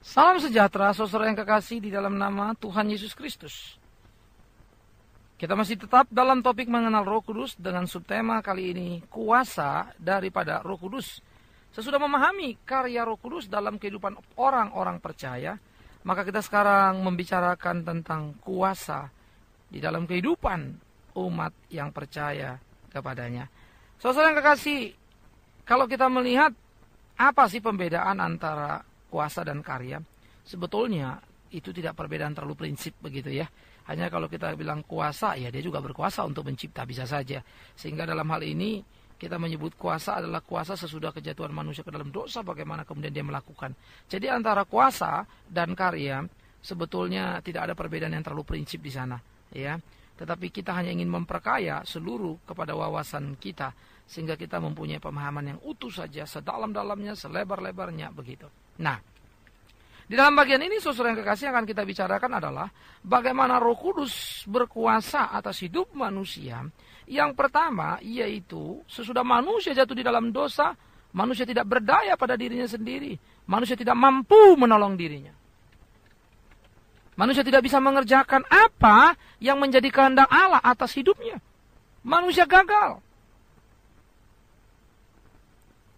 Salam sejahtera, saudara yang kekasih di dalam nama Tuhan Yesus Kristus. Kita masih tetap dalam topik mengenal Roh Kudus dengan subtema kali ini, kuasa daripada Roh Kudus. Sesudah memahami karya Roh Kudus dalam kehidupan orang-orang percaya, maka kita sekarang membicarakan tentang kuasa di dalam kehidupan umat yang percaya kepadanya. Saudara yang kekasih, kalau kita melihat apa sih pembedaan antara kuasa dan karya, sebetulnya itu tidak perbedaan terlalu prinsip begitu ya. Hanya kalau kita bilang kuasa, ya dia juga berkuasa untuk mencipta, bisa saja. Sehingga dalam hal ini kita menyebut kuasa adalah kuasa sesudah kejatuhan manusia ke dalam dosa, bagaimana kemudian dia melakukan. Jadi antara kuasa dan karya sebetulnya tidak ada perbedaan yang terlalu prinsip di sana, ya. Tetapi kita hanya ingin memperkaya seluruh kepada wawasan kita, sehingga kita mempunyai pemahaman yang utuh saja, sedalam-dalamnya, selebar-lebarnya begitu. Nah, di dalam bagian ini saudara yang kekasih akan kita bicarakan adalah bagaimana Roh Kudus berkuasa atas hidup manusia. Yang pertama yaitu sesudah manusia jatuh di dalam dosa, manusia tidak berdaya pada dirinya sendiri. Manusia tidak mampu menolong dirinya. Manusia tidak bisa mengerjakan apa yang menjadi kehendak Allah atas hidupnya. Manusia gagal.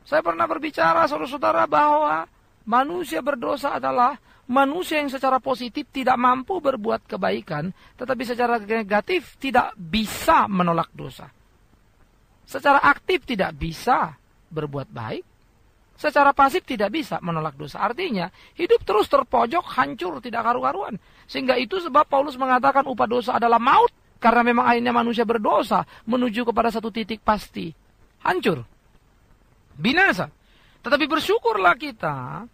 Saya pernah berbicara saudara-saudara bahwa manusia berdosa adalah manusia yang secara positif tidak mampu berbuat kebaikan, tetapi secara negatif tidak bisa menolak dosa. Secara aktif tidak bisa berbuat baik, secara pasif tidak bisa menolak dosa. Artinya, hidup terus terpojok, hancur, tidak karu-karuan. Sehingga itu sebab Paulus mengatakan upah dosa adalah maut, karena memang akhirnya manusia berdosa menuju kepada satu titik pasti. Hancur. Binasa. Tetapi bersyukurlah kita,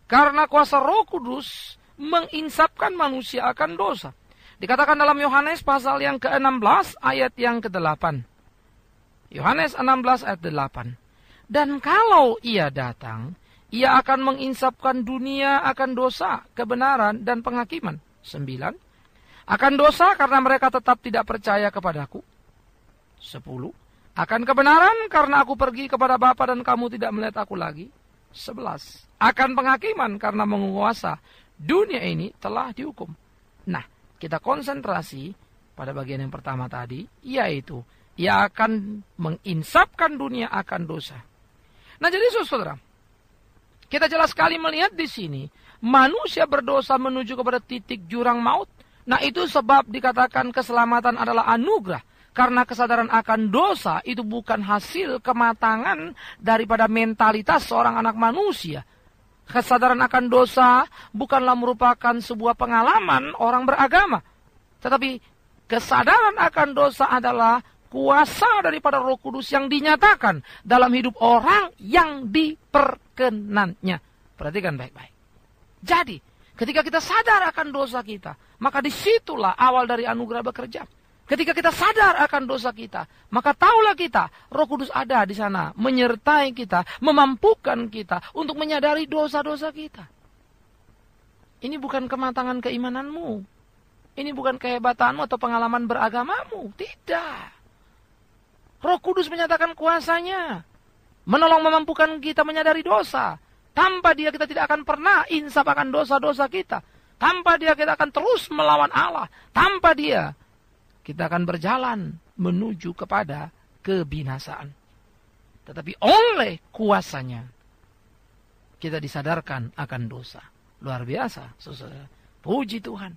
karena kuasa Roh Kudus menginsapkan manusia akan dosa. Dikatakan dalam Yohanes pasal yang ke-16 ayat yang ke-8. Yohanes 16 ayat 8. Dan kalau ia datang, ia akan menginsapkan dunia akan dosa, kebenaran, dan penghakiman. 9. Akan dosa karena mereka tetap tidak percaya kepadaku. 10. Akan kebenaran karena aku pergi kepada Bapa dan kamu tidak melihat aku lagi. 11. Akan penghakiman karena menguasa dunia ini telah dihukum. Nah, kita konsentrasi pada bagian yang pertama tadi, yaitu ia akan menginsapkan dunia akan dosa. Nah, jadi saudara, kita jelas sekali melihat di sini manusia berdosa menuju kepada titik jurang maut. Nah, itu sebab dikatakan keselamatan adalah anugerah. Karena kesadaran akan dosa itu bukan hasil kematangan daripada mentalitas seorang anak manusia. Kesadaran akan dosa bukanlah merupakan sebuah pengalaman orang beragama. Tetapi kesadaran akan dosa adalah kuasa daripada Roh Kudus yang dinyatakan dalam hidup orang yang diperkenannya. Perhatikan baik-baik. Jadi, ketika kita sadar akan dosa kita, maka disitulah awal dari anugerah bekerja. Ketika kita sadar akan dosa kita, maka taulah kita, Roh Kudus ada di sana, menyertai kita, memampukan kita untuk menyadari dosa-dosa kita. Ini bukan kematangan keimananmu. Ini bukan kehebatanmu atau pengalaman beragamamu. Tidak. Roh Kudus menyatakan kuasanya, menolong memampukan kita menyadari dosa. Tanpa dia kita tidak akan pernah insaf akan dosa-dosa kita. Tanpa dia kita akan terus melawan Allah. Tanpa dia kita akan berjalan menuju kepada kebinasaan. Tetapi oleh kuasanya, kita disadarkan akan dosa. Luar biasa, saudara. Puji Tuhan.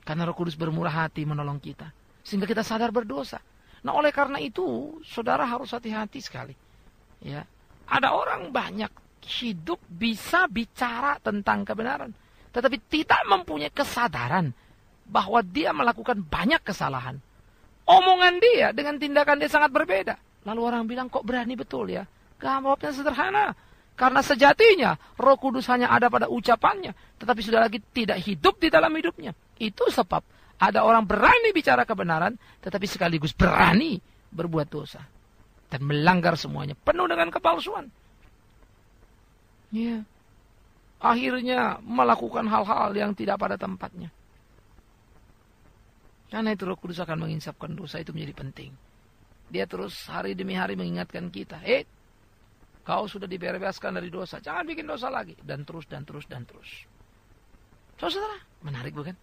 Karena Roh Kudus bermurah hati menolong kita. Sehingga kita sadar berdosa. Nah, oleh karena itu, saudara harus hati-hati sekali. Ya, ada orang banyak hidup bisa bicara tentang kebenaran. Tetapi tidak mempunyai kesadaran bahwa dia melakukan banyak kesalahan. Omongan dia dengan tindakan dia sangat berbeda. Lalu orang bilang, kok berani betul ya? Jawabnya sederhana. Karena sejatinya Roh Kudus hanya ada pada ucapannya, tetapi sudah lagi tidak hidup di dalam hidupnya. Itu sebab ada orang berani bicara kebenaran, tetapi sekaligus berani berbuat dosa. Dan melanggar semuanya, penuh dengan kepalsuan. Ya. Akhirnya melakukan hal-hal yang tidak pada tempatnya. Karena itu Roh Kudus akan menginsapkan dosa, itu menjadi penting. Dia terus hari demi hari mengingatkan kita. Kau sudah dibebaskan dari dosa. Jangan bikin dosa lagi. Dan terus, dan terus, dan terus. Saudara, menarik bukan?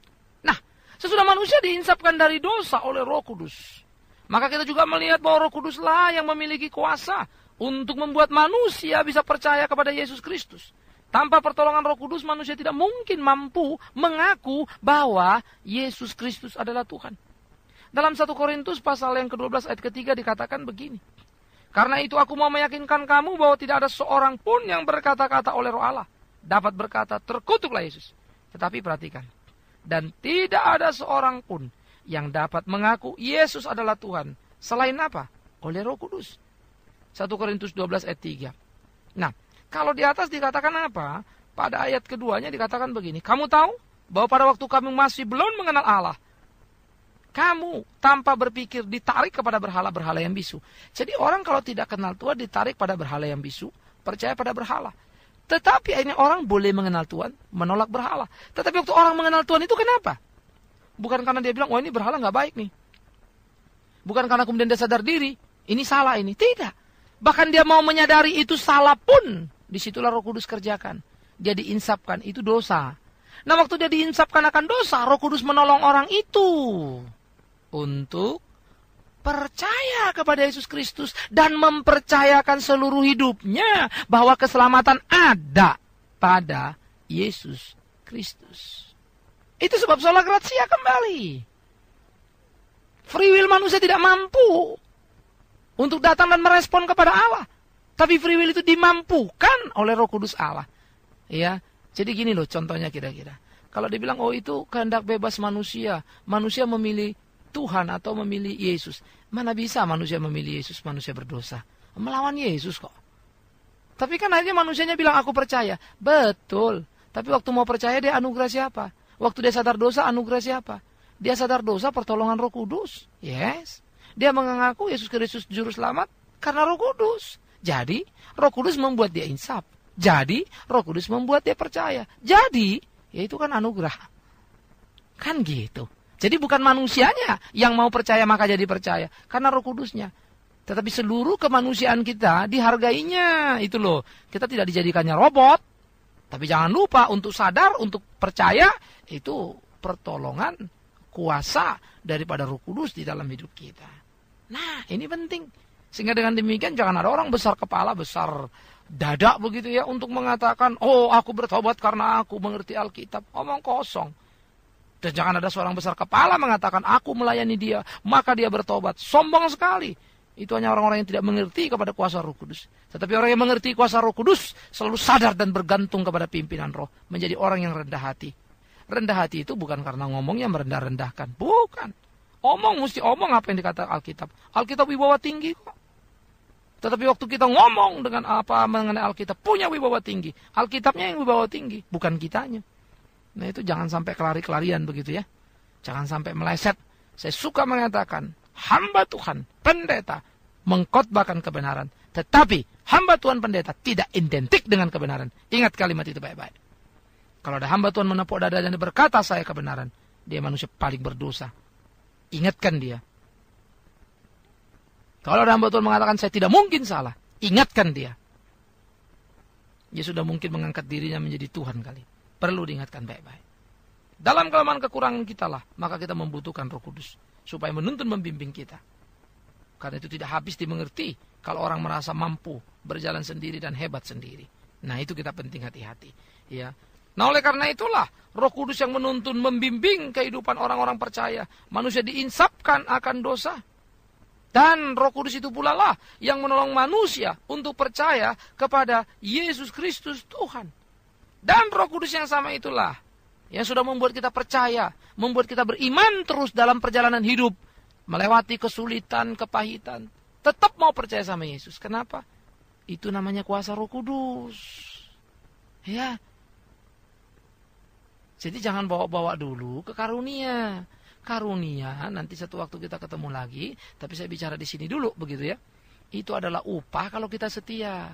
Nah, sesudah manusia diinsapkan dari dosa oleh Roh Kudus, maka kita juga melihat bahwa Roh Kuduslah yang memiliki kuasa untuk membuat manusia bisa percaya kepada Yesus Kristus. Tanpa pertolongan Roh Kudus, manusia tidak mungkin mampu mengaku bahwa Yesus Kristus adalah Tuhan. Dalam 1 Korintus pasal yang ke-12 ayat ke-3 dikatakan begini. Karena itu aku mau meyakinkan kamu bahwa tidak ada seorang pun yang berkata-kata oleh Roh Allah dapat berkata, terkutuklah Yesus. Tetapi perhatikan, dan tidak ada seorang pun yang dapat mengaku Yesus adalah Tuhan. Selain apa? Oleh Roh Kudus. 1 Korintus 12 ayat 3. Nah, kalau di atas dikatakan apa? Pada ayat keduanya dikatakan begini. Kamu tahu bahwa pada waktu kamu masih belum mengenal Allah, kamu tanpa berpikir ditarik kepada berhala-berhala yang bisu. Jadi orang kalau tidak kenal Tuhan ditarik pada berhala yang bisu, percaya pada berhala. Tetapi akhirnya orang boleh mengenal Tuhan, menolak berhala. Tetapi waktu orang mengenal Tuhan itu kenapa? Bukan karena dia bilang, oh ini berhala nggak baik nih. Bukan karena kemudian dia sadar diri, ini salah ini. Tidak. Bahkan dia mau menyadari itu salah pun, disitulah Roh Kudus kerjakan. Dia diinsapkan, itu dosa. Nah waktu dia diinsapkan akan dosa, Roh Kudus menolong orang itu untuk percaya kepada Yesus Kristus dan mempercayakan seluruh hidupnya bahwa keselamatan ada pada Yesus Kristus. Itu sebab sola gratia kembali. Free will manusia tidak mampu untuk datang dan merespon kepada Allah. Tapi free will itu dimampukan oleh Roh Kudus Allah. Ya, jadi gini loh contohnya kira-kira. Kalau dibilang oh itu kehendak bebas manusia, manusia memilih Tuhan atau memilih Yesus. Mana bisa manusia memilih Yesus, manusia berdosa. Melawan Yesus kok. Tapi kan akhirnya manusianya bilang aku percaya. Betul. Tapi waktu mau percaya dia anugerah siapa? Waktu dia sadar dosa anugerah siapa? Dia sadar dosa pertolongan Roh Kudus. Yes. Dia mengaku Yesus Kristus juru selamat karena Roh Kudus. Jadi Roh Kudus membuat dia insaf. Jadi Roh Kudus membuat dia percaya. Jadi ya itu kan anugerah. Kan gitu. Jadi bukan manusianya yang mau percaya maka jadi percaya. Karena Roh Kudusnya. Tetapi seluruh kemanusiaan kita dihargainya. Itu loh. Kita tidak dijadikannya robot. Tapi jangan lupa untuk sadar, untuk percaya. Itu pertolongan, kuasa daripada Roh Kudus di dalam hidup kita. Nah ini penting. Sehingga dengan demikian jangan ada orang besar kepala, besar dada begitu ya. Untuk mengatakan, oh aku bertobat karena aku mengerti Alkitab. Omong kosong. Dan jangan ada seorang besar kepala mengatakan, aku melayani dia, maka dia bertobat. Sombong sekali. Itu hanya orang-orang yang tidak mengerti kepada kuasa Roh Kudus. Tetapi orang yang mengerti kuasa Roh Kudus, selalu sadar dan bergantung kepada pimpinan Roh. Menjadi orang yang rendah hati. Rendah hati itu bukan karena ngomongnya merendah-rendahkan. Bukan. Omong mesti omong apa yang dikatakan Alkitab. Alkitab wibawa tinggi kok. Tetapi waktu kita ngomong dengan apa mengenai Alkitab, punya wibawa tinggi. Alkitabnya yang wibawa tinggi, bukan kitanya. Nah itu jangan sampai kelari-kelarian begitu ya. Jangan sampai meleset. Saya suka mengatakan, hamba Tuhan, pendeta, mengkhotbahkan kebenaran. Tetapi hamba Tuhan pendeta tidak identik dengan kebenaran. Ingat kalimat itu baik-baik. Kalau ada hamba Tuhan menepuk dada dan berkata saya kebenaran, dia manusia paling berdosa. Ingatkan dia. Kalau ada hamba Tuhan mengatakan saya tidak mungkin salah, ingatkan dia. Dia sudah mungkin mengangkat dirinya menjadi Tuhan kali. Perlu diingatkan baik-baik. Dalam kelemahan kekurangan kita lah, maka kita membutuhkan Roh Kudus. Supaya menuntun membimbing kita. Karena itu tidak habis dimengerti kalau orang merasa mampu berjalan sendiri dan hebat sendiri. Nah itu kita penting hati-hati. Ya. Nah oleh karena itulah Roh Kudus yang menuntun membimbing kehidupan orang-orang percaya. Manusia diinsapkan akan dosa. Dan Roh Kudus itu pula lah yang menolong manusia untuk percaya kepada Yesus Kristus Tuhan. Dan Roh Kudus yang sama itulah yang sudah membuat kita percaya, membuat kita beriman terus dalam perjalanan hidup, melewati kesulitan, kepahitan, tetap mau percaya sama Yesus. Kenapa? Itu namanya kuasa Roh Kudus. Ya. Jadi jangan bawa-bawa dulu ke karunia. Karunia nanti satu waktu kita ketemu lagi, tapi saya bicara di sini dulu begitu ya. Itu adalah upah kalau kita setia.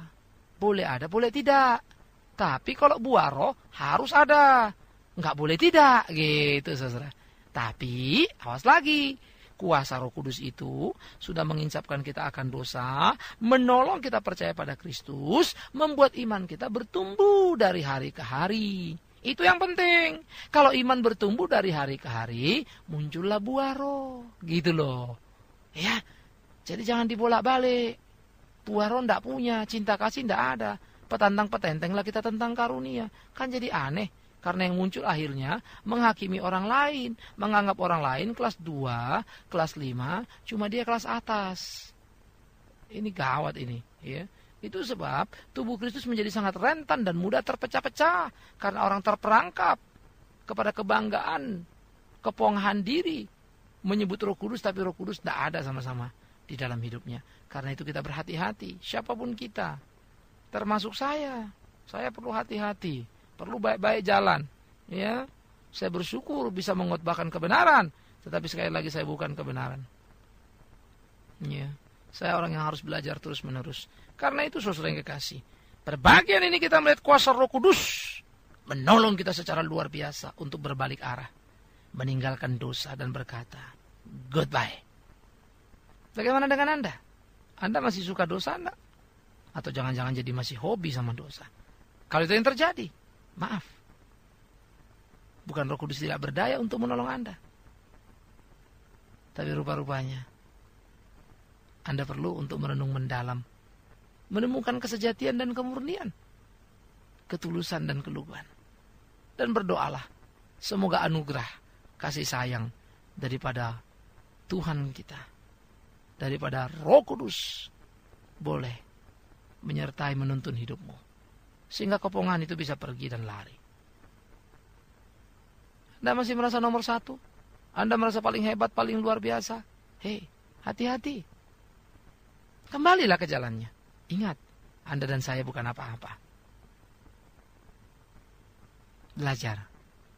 Boleh ada, boleh tidak. Tapi kalau buah roh harus ada. Nggak boleh tidak gitu saudara. Tapi awas lagi. Kuasa Roh Kudus itu sudah menginsapkan kita akan dosa, menolong kita percaya pada Kristus, membuat iman kita bertumbuh dari hari ke hari. Itu yang penting. Kalau iman bertumbuh dari hari ke hari, muncullah buah roh. Gitu loh. Ya, jadi jangan dibolak-balik. Buah roh ndak punya, cinta kasih ndak ada. Petantang-petenteng lah kita tentang karunia. Kan jadi aneh. Karena yang muncul akhirnya menghakimi orang lain. Menganggap orang lain kelas 2, kelas 5, cuma dia kelas atas. Ini gawat ini. Ya. Itu sebab tubuh Kristus menjadi sangat rentan dan mudah terpecah-pecah. Karena orang terperangkap kepada kebanggaan, kepongahan diri. Menyebut Roh Kudus tapi Roh Kudus tidak ada sama-sama di dalam hidupnya. Karena itu kita berhati-hati. Siapapun kita. Termasuk saya. Saya perlu hati-hati. Perlu baik-baik jalan. Ya, saya bersyukur bisa mengkhotbahkan kebenaran, tetapi sekali lagi saya bukan kebenaran. Ya, saya orang yang harus belajar terus-menerus. Karena itu saudara yang kekasih, pada bagian ini kita melihat kuasa Roh Kudus menolong kita secara luar biasa untuk berbalik arah, meninggalkan dosa dan berkata, goodbye. Bagaimana dengan Anda? Anda masih suka dosa Anda? Atau jangan-jangan jadi masih hobi sama dosa? Kalau itu yang terjadi, maaf. Bukan Roh Kudus tidak berdaya untuk menolong Anda. Tapi rupa-rupanya Anda perlu untuk merenung mendalam, menemukan kesejatian dan kemurnian, ketulusan dan keluguan. Dan berdoalah, semoga anugerah, kasih sayang daripada Tuhan kita, daripada Roh Kudus, boleh menyertai menuntun hidupmu. Sehingga kepongahan itu bisa pergi dan lari. Anda masih merasa nomor 1? Anda merasa paling hebat, paling luar biasa? Hei, hati-hati. Kembalilah ke jalannya. Ingat, Anda dan saya bukan apa-apa. Belajar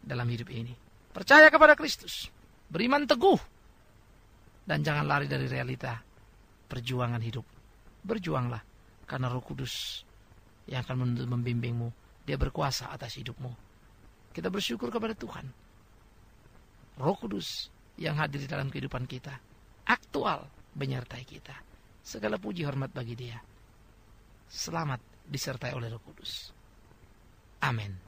dalam hidup ini. Percaya kepada Kristus. Beriman teguh. Dan jangan lari dari realita perjuangan hidup. Berjuanglah, karena Roh Kudus yang akan membimbingmu. Dia berkuasa atas hidupmu. Kita bersyukur kepada Tuhan. Roh Kudus yang hadir di dalam kehidupan kita, aktual menyertai kita. Segala puji hormat bagi Dia. Selamat disertai oleh Roh Kudus. Amin.